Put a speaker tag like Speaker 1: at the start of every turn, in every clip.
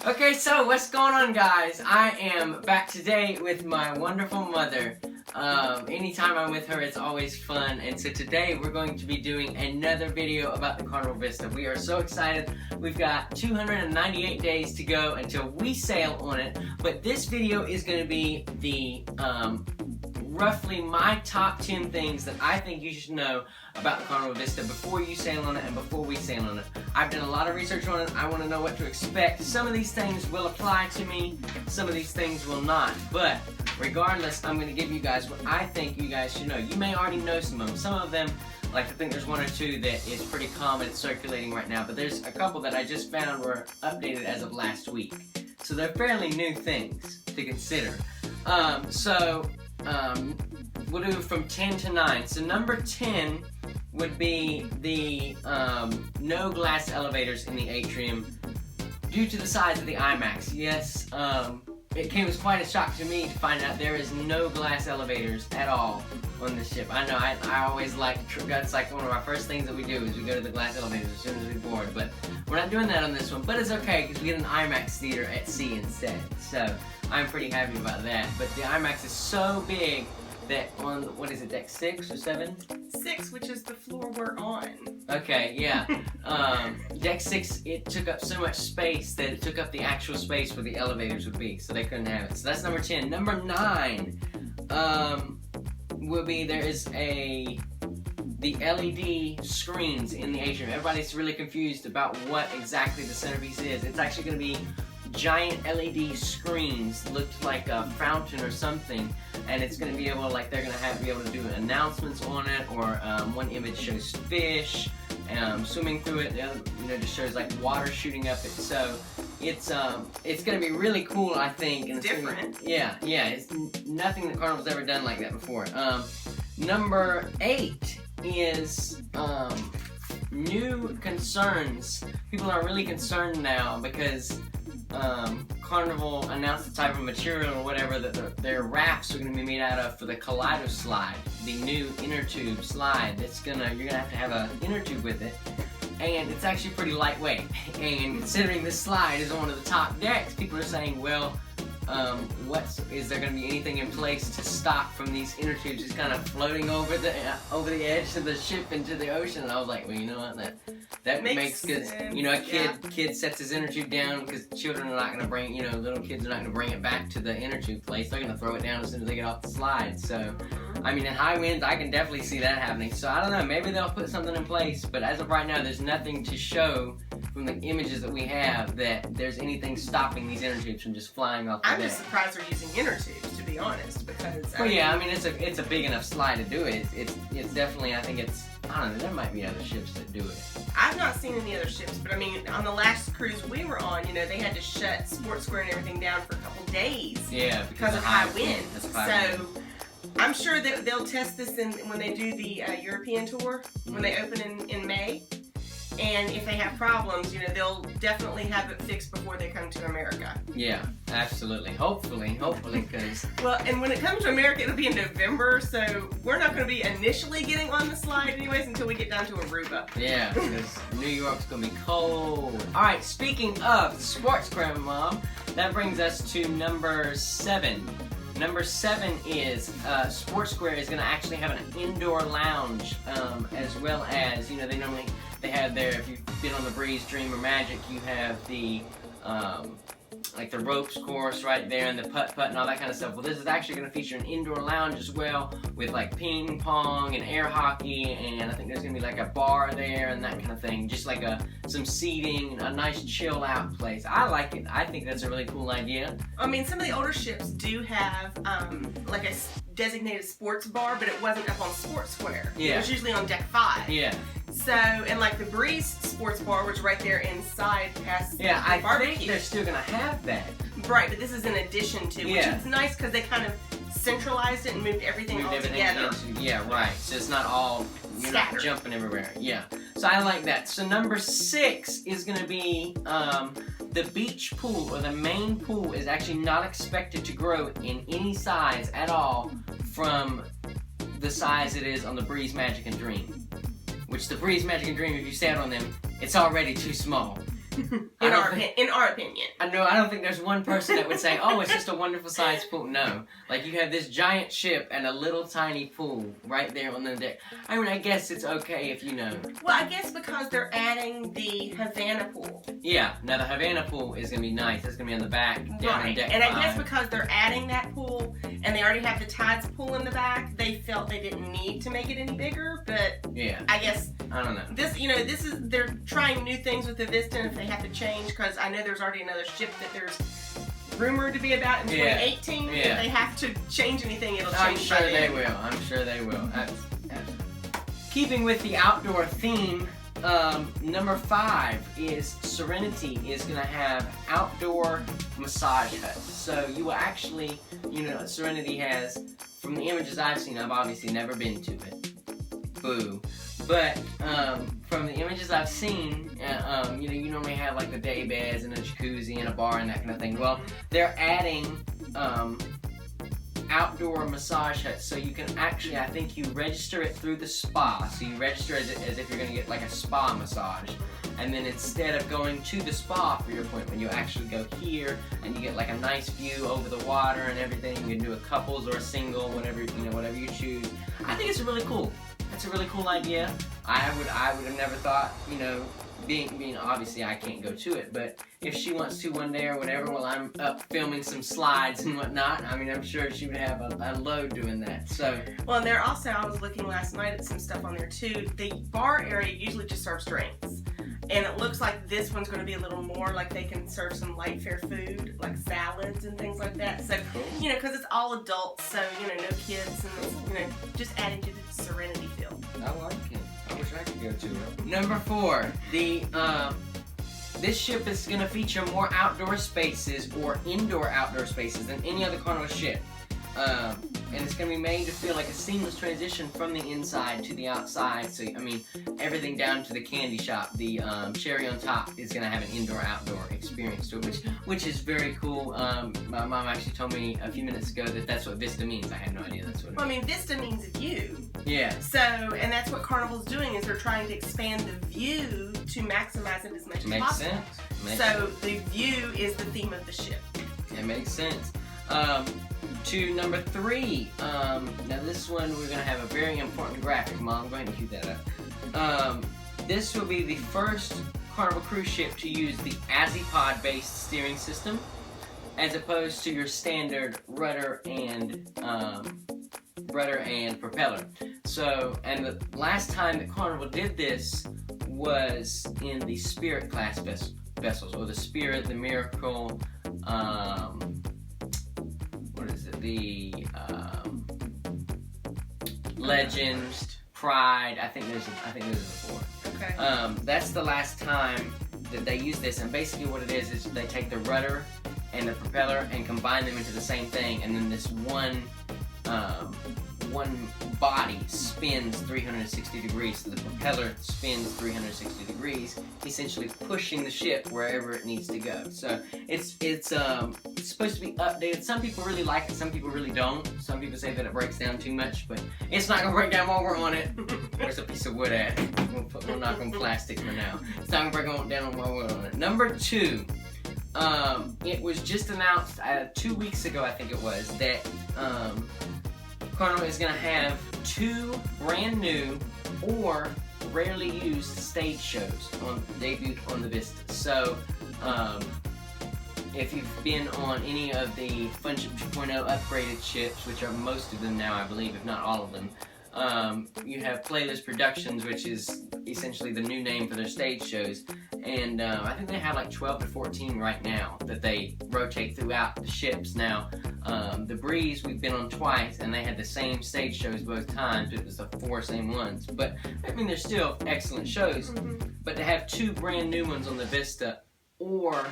Speaker 1: Okay, so what's going on, guys? I am back today with my wonderful mother. Anytime I'm with her, it's always fun. And so today we're going to be doing another video about the Carnival Vista. We are so excited. We've got 298 days to go until we sail on it. But this video is going to be the roughly my top 10 things that I think you should know about the Carnival Vista before you sail on it and before we sail on it. I've done a lot of research on it. I want to know what to expect. Some of these things will apply to me, some of these things will not. But regardless, I'm going to give you guys what I think you guys should know. You may already know some of them. Some of them, like I think there's one or two that is pretty common, it's circulating right now, but there's a couple that I just found were updated as of last week. So they're fairly new things to consider. We'll do from 10 to 9. So number 10 would be the no glass elevators in the atrium due to the size of the IMAX. Yes, it came as quite a shock to me to find out there is no glass elevators at all on this ship. I know I always like, that's like one of our first things that we do is we go to the glass elevators as soon as we board, but we're not doing that on this one. But it's okay because we get an IMAX theater at sea instead, so I'm pretty happy about that. But the IMAX is so big that on, what is it, deck 6 or 7?
Speaker 2: 6, which is the floor we're on.
Speaker 1: Okay, yeah. Deck 6, it took up so much space that it took up the actual space where the elevators would be, so they couldn't have it. So that's number 10. Number 9 will be the LED screens in the atrium. Everybody's really confused about what exactly the centerpiece is. It's actually going to be giant LED screens, looked like a fountain or something, and it's going to be able, like, they're going to be able to do announcements on it, or one image shows fish swimming through it, the other, just shows like water shooting up it. So it's going to be really cool, I think. And
Speaker 2: it's different.
Speaker 1: Yeah, it's nothing that Carnival's ever done like that before. Number 8 is new concerns. People are really concerned now because Carnival announced the type of material or whatever that their wraps are going to be made out of for the Kaleido slide, the new inner tube slide. You're gonna have an inner tube with it, and it's actually pretty lightweight. And considering this slide is on one of the top decks, people are saying, well, is there going to be anything in place to stop from these inner tubes just kind of floating over the edge of the ship into the ocean? And I was like, well, you know what, that makes because a kid sets his inner tube down because children are not going to bring, little kids are not going to bring it back to the inner tube place. They're going to throw it down as soon as they get off the slide. So, I mean, in high winds, I can definitely see that happening. So I don't know, maybe they'll put something in place, but as of right now, there's nothing to show from the images that we have that there's anything stopping these inner tubes from just flying off the deck.
Speaker 2: I'm just surprised they're using inner tubes, to be honest, because
Speaker 1: it's a big enough slide to do it. It's definitely, I don't know, there might be other ships that do it.
Speaker 2: I've not seen any other ships, but I mean, on the last cruise we were on, they had to shut Sports Square and everything down for a couple days.
Speaker 1: Yeah,
Speaker 2: because of high winds. So I'm sure that they'll test this when they do the European tour, when they open in May. And if they have problems, they'll definitely have it fixed before they come to America.
Speaker 1: Yeah, absolutely. Hopefully, because...
Speaker 2: Well, and when it comes to America, it'll be in November, so we're not going to be initially getting on the slide anyways until we get down to Arriba.
Speaker 1: Yeah, because New York's going to be cold. Alright, speaking of Sports Square, Mom, that brings us to number 7. Number 7 is Sports Square is going to actually have an indoor lounge, as well as, they have there, if you've been on the Breeze, Dream, or Magic, you have the, like the ropes course right there, and the putt-putt and all that kind of stuff. Well, this is actually going to feature an indoor lounge as well, with like ping pong and air hockey, and I think there's going to be like a bar there and that kind of thing. Just like some seating, a nice chill out place. I like it. I think that's a really cool idea.
Speaker 2: I mean, some of the older ships do have like a designated sports bar, but it wasn't up on Sports Square.
Speaker 1: Yeah.
Speaker 2: It was usually on deck 5.
Speaker 1: Yeah.
Speaker 2: So, and like the Breeze sports bar, which is right there inside past the barbecue.
Speaker 1: I think they're still going to have that.
Speaker 2: Right, but this is in addition to, which is nice because they kind of centralized it and moved everything all together.
Speaker 1: Yeah, right. So it's not all, you're
Speaker 2: scattered.
Speaker 1: Not jumping everywhere. Yeah. So I like that. So number 6 is going to be the beach pool, or the main pool, is actually not expected to grow in any size at all from the size it is on the Breeze, Magic, and Dream. Which the Breeze, Magic, and Dream, if you sat on them, it's already too small.
Speaker 2: in our opinion.
Speaker 1: I don't think there's one person that would say, oh, it's just a wonderful sized pool. No. Like, you have this giant ship and a little tiny pool right there on the deck. I mean, I guess it's okay if you know.
Speaker 2: Well, I guess because they're adding the Havana pool.
Speaker 1: Yeah. Now, the Havana pool is going to be nice. It's going to be on the back, down on deck
Speaker 2: And
Speaker 1: 5.
Speaker 2: I guess because they're adding that pool and they already have the Tides pool in the back, they felt they didn't need to make it any bigger. But
Speaker 1: yeah,
Speaker 2: I guess
Speaker 1: I don't know.
Speaker 2: They're trying new things with the Vista, and if they have to change, because I know there's already another ship that there's rumored to be about in 2018.
Speaker 1: Yeah.
Speaker 2: If they have to change anything, it'll change.
Speaker 1: I'm sure they will. I'm sure they will. Keeping with the outdoor theme, number 5 is Serenity is going to have outdoor massage huts. So you will actually, Serenity has, from the images I've seen, I've obviously never been to it. Boo. But from the images I've seen, you normally have like the day beds and a jacuzzi and a bar and that kind of thing. Well, they're adding outdoor massage huts, so you can actually, I think you register it through the spa. So you register as if you're going to get like a spa massage. And then instead of going to the spa for your appointment, you actually go here and you get like a nice view over the water and everything. You can do a couples or a single, whatever you choose. I think it's really cool. That's a really cool idea. I would have never thought, being obviously I can't go to it, but if she wants to one day or whatever while I'm up filming some slides and whatnot, I mean, I'm sure she would have a load doing that. So.
Speaker 2: Well, and there also, I was looking last night at some stuff on there too. The bar area usually just serves drinks. And it looks like this one's going to be a little more like they can serve some light fare food, like salads and things like that. So, because it's all adults, so, no kids, and, just adding to the Serenity feel.
Speaker 1: I like it. I wish I could go to it. Number 4, this ship is going to feature more outdoor spaces or indoor outdoor spaces than any other Carnival ship. And it's going to be made to feel like a seamless transition from the inside to the outside. So, everything down to the candy shop. The cherry on top is going to have an indoor-outdoor experience to it, which is very cool. My mom actually told me a few minutes ago that that's what Vista means. I had no idea that's what it means.
Speaker 2: Vista means view.
Speaker 1: Yeah.
Speaker 2: So, and that's what Carnival's doing, is they're trying to expand the view to maximize it as much as
Speaker 1: possible.
Speaker 2: Makes
Speaker 1: sense.
Speaker 2: The view is the theme of the ship.
Speaker 1: It makes sense. To number 3, now this one we're going to have a very important graphic. Mom, go ahead and cue that up. This will be the first Carnival cruise ship to use the Azipod based steering system as opposed to your standard rudder and propeller. So, and the last time that Carnival did this was in the Spirit class vessels, or the Spirit, the Miracle, the Legend, Pride. I think there's a 4.
Speaker 2: Okay.
Speaker 1: That's the last time that they use this, and basically what it is they take the rudder and the propeller and combine them into the same thing, and then this one body spins 360 degrees, so the propeller spins 360 degrees, essentially pushing the ship wherever it needs to go. So it's supposed to be updated. Some people really like it, some people really don't. Some people say that it breaks down too much, but it's not gonna break down while we're on it. Where's a piece of wood at? We'll knock on plastic for now. It's not gonna break down while we're on it. Number 2. It was just announced 2 weeks ago, I think it was, that Carnival is going to have 2 brand new or rarely used stage shows debuted on the Vista. So, if you've been on any of the Funship 2.0 upgraded ships, which are most of them now, I believe, if not all of them, you have Playlist Productions, which is essentially the new name for their stage shows, and I think they have like 12 to 14 right now that they rotate throughout the ships. Now, the Breeze we've been on twice, and they had the same stage shows both times. It was the 4 same ones, but they're still excellent shows.
Speaker 2: Mm-hmm.
Speaker 1: But to have 2 brand new ones on the Vista, or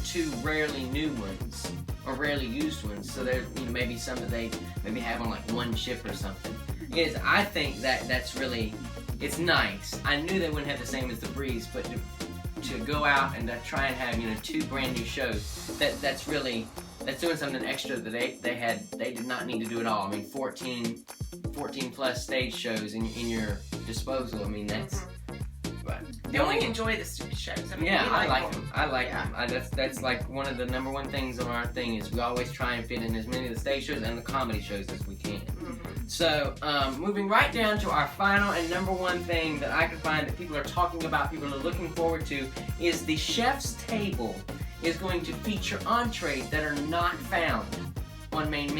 Speaker 1: 2 rarely new ones, or rarely used ones, so there's maybe some that they maybe have on like one ship or something. I think that's really, it's nice. I knew they wouldn't have the same as the Breeze, but to go out and to try and have 2 brand new shows, that's doing something extra that they did not need to do at all. 14 plus stage shows in your disposal. That's.
Speaker 2: Mm-hmm. They only enjoy the stupid shows. I mean,
Speaker 1: yeah, I like
Speaker 2: them.
Speaker 1: them. I like them. That's like one of the number one things on our thing is we always try and fit in as many of the stage shows and the comedy shows as we can. So, moving right down to our final and number one thing that I can find that people are talking about, people are looking forward to, is the chef's table is going to feature entrees that are not found on the main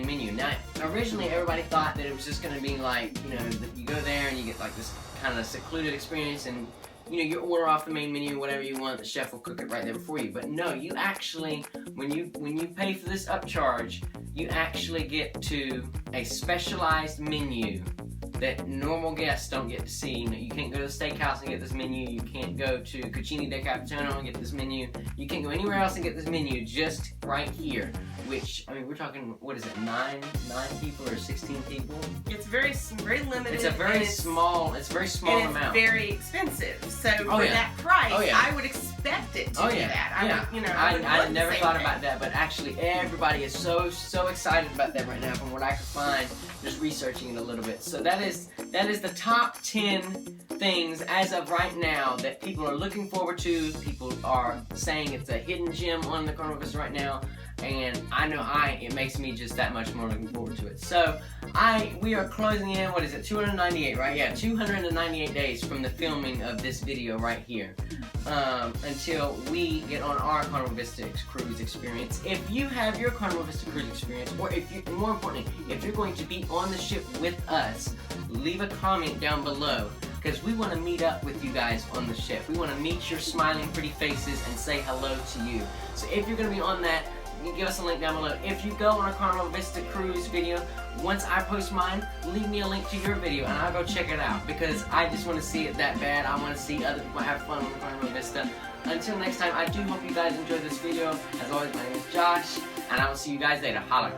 Speaker 1: menu. Now, originally everybody thought that it was just going to be like, you know, that you go there and you get like this kind of secluded experience and, you know, you order off the main menu, whatever you want, the chef will cook it right there for you. But no, you actually, when you pay for this upcharge, you actually get to a specialized menu that normal guests don't get to see. You can't go to the steakhouse and get this menu. You can't go to Cucini del Capitano and get this menu. You can't go anywhere else and get this menu, just right here. Which, I mean, we're talking, what is it, 9 people or 16 people?
Speaker 2: It's very limited.
Speaker 1: It's a very small amount.
Speaker 2: It's very expensive. So for that price, I would expect it to be that.
Speaker 1: I never thought about that, but actually everybody is so excited about that right now from what I could find just researching it a little bit. So that is the top 10 things as of right now that people are looking forward to. People are saying it's a hidden gem on the Carnival Vista right now. And I know it makes me just that much more looking forward to it. So we are closing in, what is it, 298, right? Yeah, 298 days from the filming of this video right here until we get on our Carnival Vista cruise experience. If you have your Carnival Vista cruise experience, or more importantly, if you're going to be on the ship with us, leave a comment down below. Because we want to meet up with you guys on the ship. We want to meet your smiling pretty faces and say hello to you. So if you're going to be on that, give us a link down below. If you go on a Carnival Vista cruise video, once I post mine, leave me a link to your video and I'll go check it out because I just want to see it that bad. I want to see other people have fun on the Carnival Vista. Until next time, I do hope you guys enjoyed this video. As always, my name is Josh, and I will see you guys later. Holla.